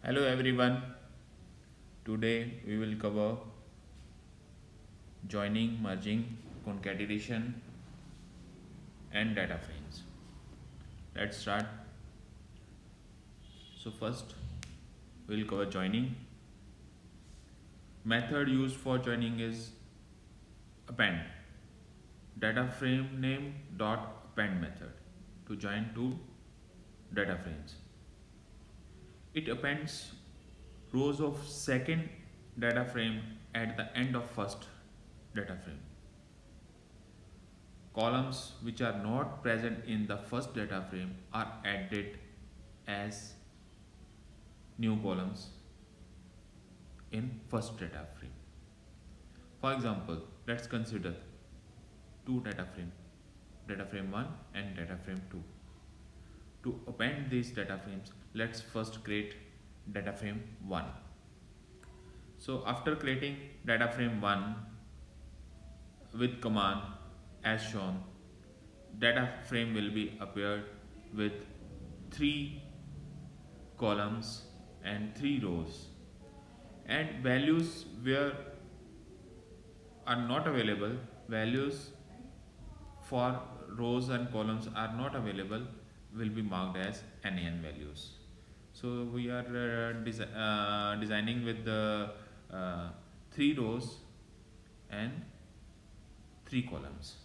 Hello everyone. Today we will cover joining, merging, concatenation and data frames. Let's start. So first we'll cover joining. Method used for joining is append. Data frame name dot append method to join two data frames. It appends rows of second data frame at the end of first data frame. Columns which are not present in the first data frame are added as new columns in first data frame. For example, let's consider two data frame 1 and data frame 2. To append these data frames, let's first create data frame 1. So after creating data frame 1 with command as shown, data frame will be appeared with 3 columns and 3 rows, and values where are not available, values for rows and columns are not available, will be marked as NaN values. So we are designing with the 3 rows and 3 columns.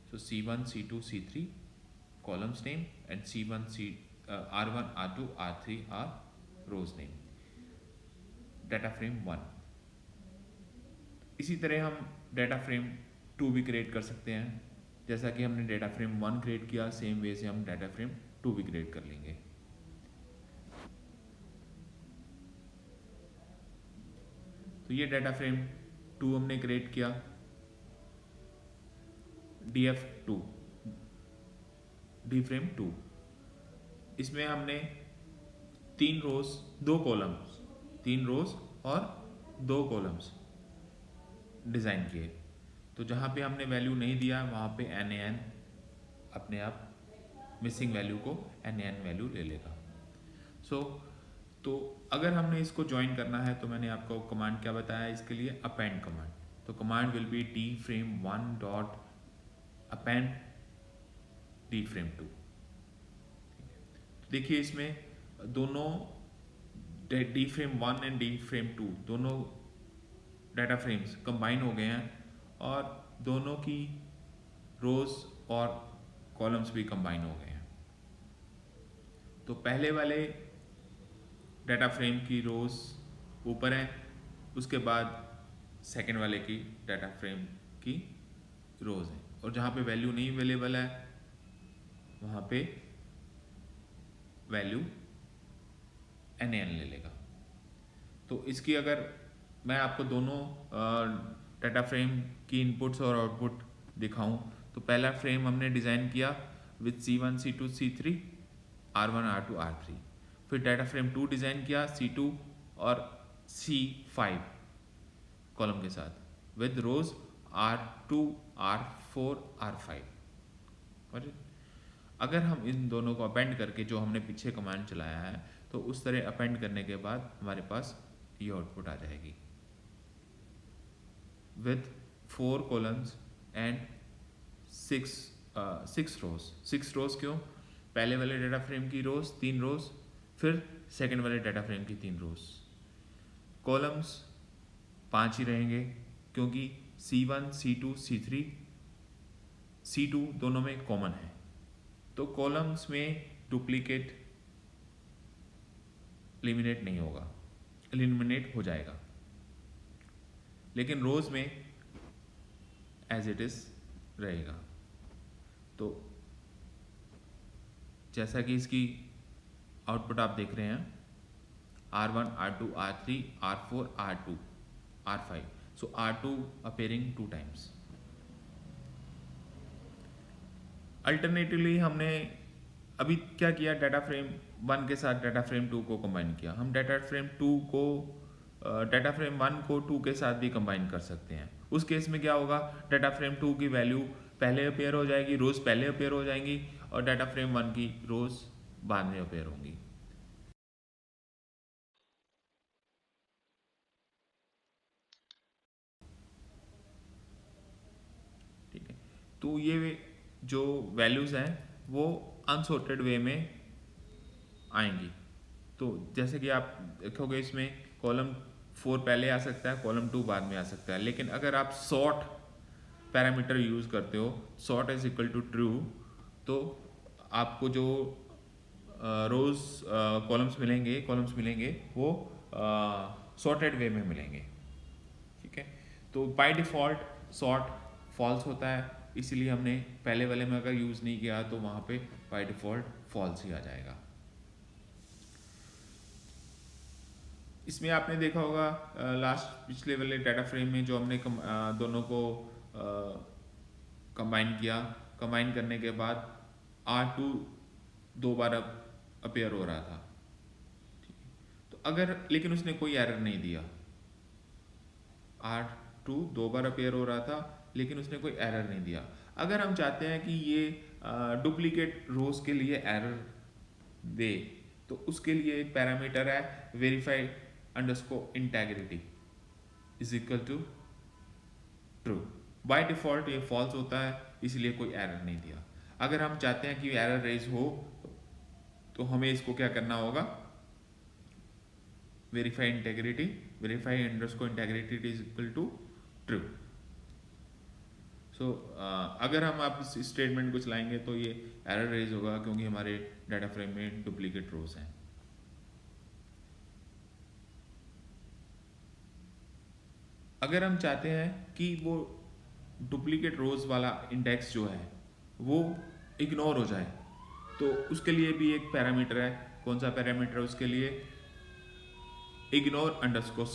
So C1, C2, C3 columns name and C1, R1, R2, R3 are rows name. Data frame 1. इसी तरह हम data frame 2 भी create कर सकते हैं. जैसा कि हमने डाटा फ्रेम 1 क्रिएट किया, सेम वे से हम डाटा फ्रेम 2 भी क्रिएट कर लेंगे. तो ये डाटा फ्रेम 2 हमने क्रिएट किया, DF2, डी फ्रेम 2. इसमें हमने 3 रोज 2 कॉलम्स, 3 रोज और 2 कॉलम्स डिज़ाइन किए. तो जहाँ पे हमने वैल्यू नहीं दिया वहाँ पे NaN अपने आप मिसिंग वैल्यू को NaN वैल्यू ले लेगा. तो अगर हमने इसको ज्वाइन करना है तो मैंने आपको कमांड क्या बताया इसके लिए, अपेंड कमांड. तो command will B D frame 1 dot append D frame 2. देखिए इसमें दोनों D frame 1 and D frame 2 दोनों डाटा फ्रेम्स कंबाइन हो गए हैं और दोनों की रोज और कॉलम्स भी कंबाइन हो गए हैं. तो पहले वाले डाटा फ्रेम की रोज ऊपर है, उसके बाद सेकेंड वाले की डाटा फ्रेम की रोज है, और जहाँ पे वैल्यू नहीं अवेलेबल है वहाँ पे वैल्यू NaN ले लेगा. तो इसकी अगर मैं आपको दोनों डाटा फ्रेम की इनपुट्स और आउटपुट दिखाऊं तो पहला फ्रेम हमने डिज़ाइन किया with C1, C2, C3, R1, R2, R3. फिर डाटा फ्रेम 2 डिज़ाइन किया C2 और C5 कॉलम के साथ with rose R2, R4, R5. और अगर हम इन दोनों को अपेंड करके जो हमने पीछे कमांड चलाया है तो उस तरह अपेंड करने के बाद हमारे पास ये आउटपुट आ जाएगी विथ 4 कॉलम्स एंड 6 रोज. 6 रोज क्यों? पहले वाले डाटा फ्रेम की रोज 3 रोज, फिर सेकंड वाले डाटा फ्रेम की 3 रोज. कॉलम्स 5 ही रहेंगे क्योंकि C1, C2, C3, C2 दोनों में कॉमन है. तो कॉलम्स में डुप्लीकेट एलिमिनेट नहीं होगा, एलिमिनेट हो जाएगा, लेकिन रोज में एज इट इज रहेगा. तो जैसा कि इसकी आउटपुट आप देख रहे हैं R1, R2, R3, R4, R2, R5. सो R2 अपेयरिंग 2 times. अल्टरनेटिवली हमने अभी क्या किया, डाटा फ्रेम 1 के साथ डाटा फ्रेम 2 को कंबाइन किया. हम डाटा फ्रेम 1 को 2 के साथ भी कंबाइन कर सकते हैं. उस केस में क्या होगा, डाटा फ्रेम 2 की वैल्यू पहले अपेयर हो जाएगी, रोज पहले अपेयर हो जाएंगी और डाटा फ्रेम 1 की रोज बाद में अपेयर होंगी. तो ये जो वैल्यूज़ हैं वो अनसॉर्टेड वे में आएंगी। तो जैसे कि आप देखोगे इसमें कॉलम 4 पहले आ सकता है, कॉलम 2 बाद में आ सकता है। लेकिन अगर आप सॉर्ट पैरामीटर यूज़ करते हो, sort is equal to true, तो आपको जो रोज कॉलम्स मिलेंगे वो सॉर्टेड वे में मिलेंगे। ठीक है, तो बाय डिफ़ॉल्ट सॉर्ट फॉल्स होता है, इसलिए हमने पहले वाले में अगर यूज़ नहीं किया तो वहाँ पे बाय डिफ़ॉल्ट फॉल्स ही आ जाएगा। इसमें आपने देखा होगा लास्ट पिछले वाले डाटा फ्रेम में जो हमने दोनों को कंबाइन करने के बाद R2 दो बार अपीयर हो रहा था। ठीक है, तो अगर लेकिन उसने कोई एरर नहीं दिया, R2 दो बार अपीयर हो रहा था लेकिन उसने कोई एरर नहीं दिया। अगर हम चाहते हैं कि ये डुप्लीकेट रोज के लिए एरर दे, तो उसके लिए एक पैरामीटर है verify underscore integrity is equal to true. By default ये फॉल्स होता है, इसलिए कोई एरर नहीं दिया। अगर हम चाहते हैं कि एरर रेज हो तो हमें इसको क्या करना होगा, verify underscore integrity is equal to true. So अगर हम आप इस स्टेटमेंट को चलाएंगे तो ये एरर रेज होगा क्योंकि हमारे डाटा फ्रेम में डुप्लीकेट रोज हैं। अगर हम चाहते हैं कि वो डुप्लीकेट रोज वाला इंडेक्स जो है वो इग्नोर हो जाए, तो उसके लिए भी एक पैरामीटर है। कौन सा पैरामीटर है उसके लिए? Ignore underscore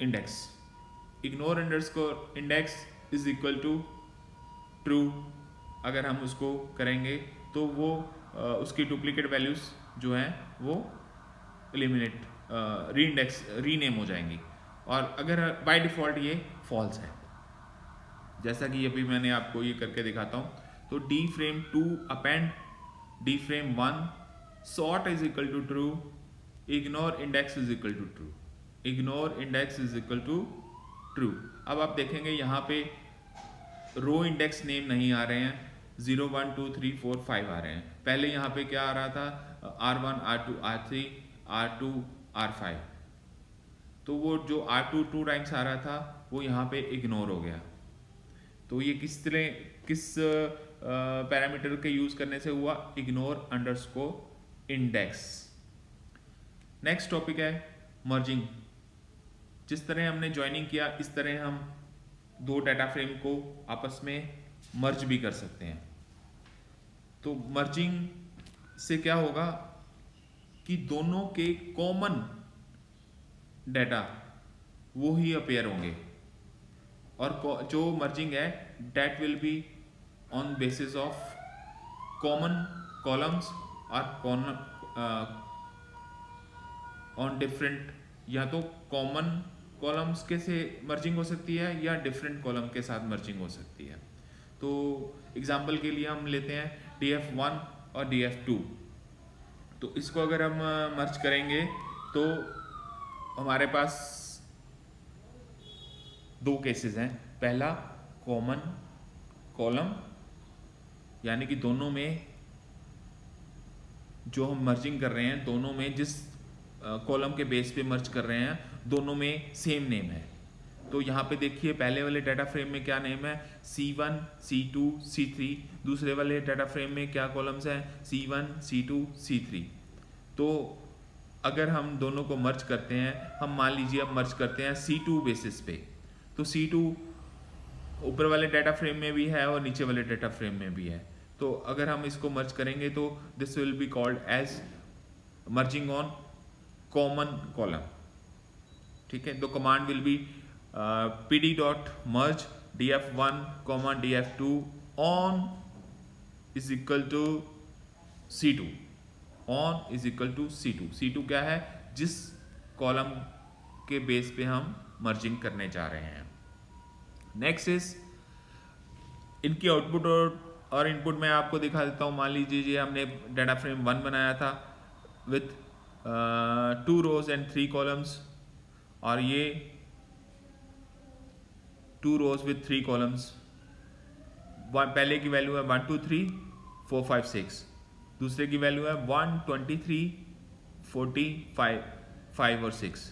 index. Ignore underscore index is equal to true. अगर हम उसको करेंगे तो वो उसकी डुप्लीकेट वैल्यूज जो हैं वो रीनेम हो जाएंगी। और अगर बाय डिफ़ॉल्ट ये फॉल्स है, जैसा कि अभी मैंने आपको ये करके दिखाता हूँ, तो D frame 2 append D frame 1 sort is equal to true, ignore index is equal to true, ignore index is equal to true. अब आप देखेंगे यहाँ पे रो इंडेक्स नेम नहीं आ रहे हैं, 0 1 2 3 4 5 आ रहे हैं। पहले यहाँ पे क्या आ रहा था? R1 R2 R3 R2 R5। तो वो जो R2 2 टाइम्स आ रहा था वो यहाँ पे इग्नोर हो गया। तो ये किस पैरामीटर के यूज करने से हुआ? Ignore underscore index. Next topic है मर्जिंग। जिस तरह हमने ज्वाइनिंग किया इस तरह हम दो डाटा फ्रेम को आपस में मर्ज भी कर सकते हैं। तो मर्जिंग से क्या होगा कि दोनों के कॉमन डाटा वो ही अपीयर होंगे, और जो मर्जिंग है that will be on basis of common columns और ऑन डिफरेंट, या तो कॉमन कॉलम्स के से मर्जिंग हो सकती है या डिफरेंट कॉलम के साथ मर्जिंग हो सकती है। तो एग्जांपल के लिए हम लेते हैं df1 और df2। तो इसको अगर हम मर्ज करेंगे तो हमारे पास दो केसेस हैं। पहला कॉमन कॉलम, यानी कि दोनों में जो हम मर्जिंग कर रहे हैं, दोनों में जिस कॉलम के बेस पे मर्ज कर रहे हैं दोनों में सेम नेम है। तो यहाँ पे देखिए पहले वाले डाटा फ्रेम में क्या नेम है? C1 C2 C3। दूसरे वाले डाटा फ्रेम में क्या कॉलम्स हैं? C1 C2 C3। तो अगर हम दोनों को मर्ज करते हैं, हम मान लीजिए अब मर्ज करते हैं C2 बेसिस पे, तो C2 ऊपर वाले डाटा फ्रेम में भी है और नीचे वाले डाटा फ्रेम में भी है। तो अगर हम इसको मर्ज करेंगे तो this will be called as merging on common column. ठीक है, तो command will be pd dot merge df1 df2 on is equal to C2, on is equal to C2। C2 क्या है? जिस कॉलम के बेस पे हम मर्जिंग करने जा रहे हैं। नेक्स्ट इज इनकी आउटपुट और इनपुट मैं आपको दिखा देता हूँ। मान लीजिए हमने डाटा फ्रेम 1 बनाया था विथ 2 रोज एंड 3 कॉलम्स, और ये 2 रोज विथ 3 कॉलम्स पहले की वैल्यू है 1 2 3 4 5 6, दूसरे की वैल्यू है 1 23 40 5 और 6।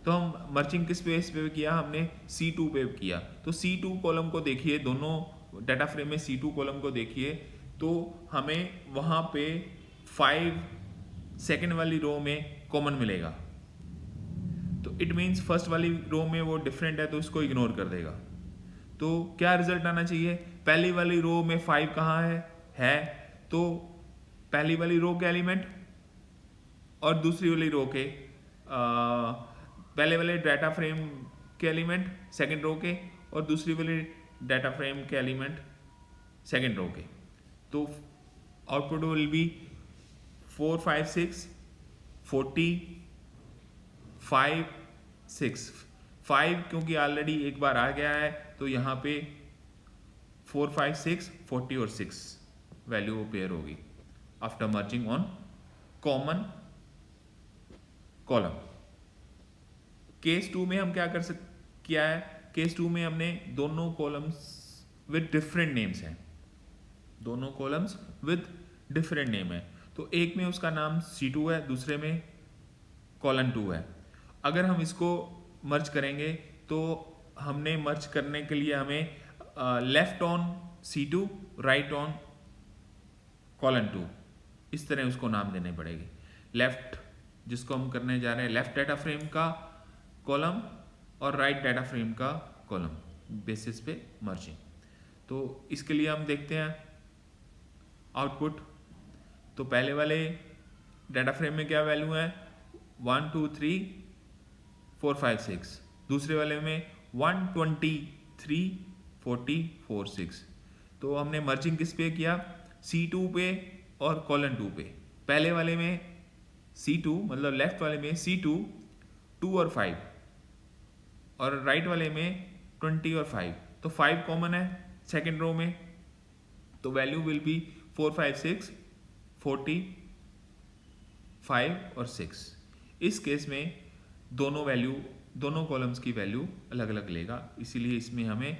तो हम मर्जिंग किस बेस पे किया, हमने C2 पे किया। तो C2 कॉलम को देखिए, दोनों डाटा फ्रेम में C2 कॉलम को देखिए, तो हमें वहाँ पे 5 सेकेंड वाली रो में कॉमन मिलेगा। तो इट मीन्स फर्स्ट वाली रो में वो डिफरेंट है तो इसको इग्नोर कर देगा। तो क्या रिजल्ट आना चाहिए, पहली वाली रो में 5 कहाँ है तो पहली वाली रो के एलिमेंट और दूसरी वाली रो के पहले वाले डाटा फ्रेम के एलिमेंट सेकंड रो के और दूसरी वाली डाटा फ्रेम के एलिमेंट सेकंड रो के। तो आउटपुट विल बी 4 5 6 40 5 6। 5 क्योंकि ऑलरेडी एक बार आ गया है तो यहाँ पे 4 5 6 40 और 6 वैल्यू पेयर होगी after merging on common column. Case 2 में हम क्या किया है, केस 2 में हमने दोनों कॉलम्स विद डिफरेंट नेम्स हैं, दोनों कॉलम्स विद डिफरेंट नेम है। तो एक में उसका नाम C2 है, दूसरे में कॉलन 2 है। अगर हम इसको मर्ज करेंगे तो हमने मर्ज करने के लिए हमें left on C2 right on colon 2 इस तरह उसको नाम देने पड़ेगी। लेफ्ट जिसको हम करने जा रहे हैं लेफ्ट डाटा फ्रेम का कॉलम और राइट डाटा फ्रेम का कॉलम बेसिस पे मर्जिंग। तो इसके लिए हम देखते हैं आउटपुट। तो पहले वाले डाटा फ्रेम में क्या वैल्यू है 1 2 3 4 5 6, दूसरे वाले में 1 23 40 4 6। तो हमने मर्जिंग किस पे किया, C2 पे और कॉलन 2 पे। पहले वाले में C2 मतलब लेफ्ट वाले में C2 2 और 5 और राइट वाले में 20 और 5। तो 5 कॉमन है सेकेंड रो में, तो वैल्यू विल बी 4 5 6 40 5 और 6। इस केस में दोनों कॉलम्स की वैल्यू अलग अलग लेगा, इसीलिए इसमें हमें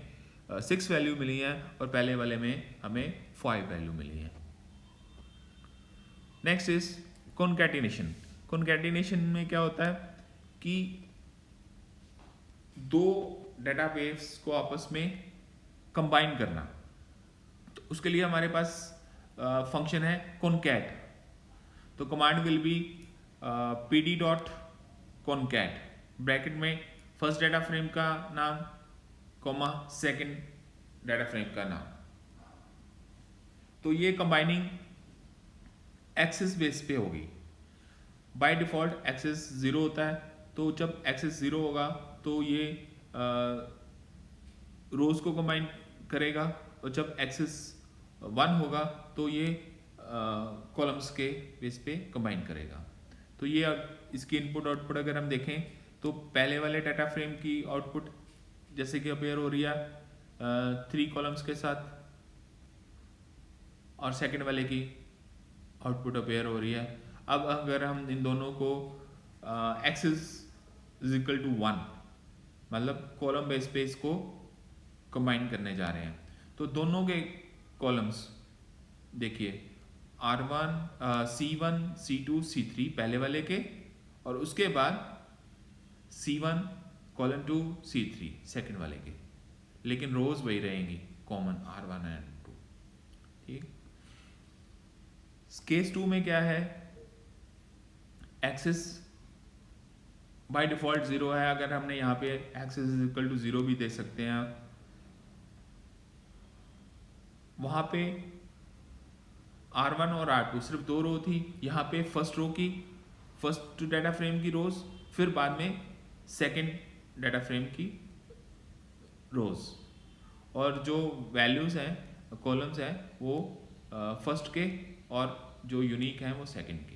6 वैल्यू मिली है और पहले वाले में हमें 5 वैल्यू मिली है। Next is concatenation. कॉन्कैटिनेशन में क्या होता है कि दो डाटा बेस को आपस में कंबाइन करना। तो उसके लिए हमारे पास फंक्शन है कॉन्कैट। तो command will be pd dot concat, bracket में फर्स्ट डाटा फ्रेम का नाम कॉमा सेकंड डाटा फ्रेम का नाम। तो ये कंबाइनिंग एक्सेस बेस पे होगी। बाय डिफॉल्ट एक्सेस 0 होता है, तो जब एक्सेस 0 होगा तो ये रोज को कंबाइन करेगा और जब एक्सेस 1 होगा तो ये कॉलम्स के बेस पे कंबाइन करेगा। तो ये इसकी इनपुट आउटपुट अगर हम देखें तो पहले वाले डाटा फ्रेम की आउटपुट जैसे कि अपेयर हो रही है 3 कॉलम्स के साथ और सेकंड वाले की आउटपुट अपेयर हो रही है। अब अगर हम इन दोनों को एक्सेस इज इक्वल टू 1 मतलब कॉलम बेस पे इसको कंबाइन करने जा रहे हैं, तो दोनों के कॉलम्स देखिए R1 C1 C2 C3 पहले वाले के और उसके बाद C1 कॉलन 2 C3 सेकंड वाले के, लेकिन रोज वही रहेंगी कॉमन R1 एंड 2। ठीक, केस 2 में क्या है, एक्सेस बाय डिफॉल्ट 0 है। अगर हमने यहाँ पे एक्सेस इज इक्वल टू 0 भी दे सकते हैं, वहां पे R1 और R2 सिर्फ 2 रो थी, यहाँ पे फर्स्ट डाटा फ्रेम की रोज, फिर बाद में सेकंड डाटा फ्रेम की रोज, और जो वैल्यूज हैं कॉलम्स हैं वो फर्स्ट के और जो यूनिक हैं वो सेकंड के।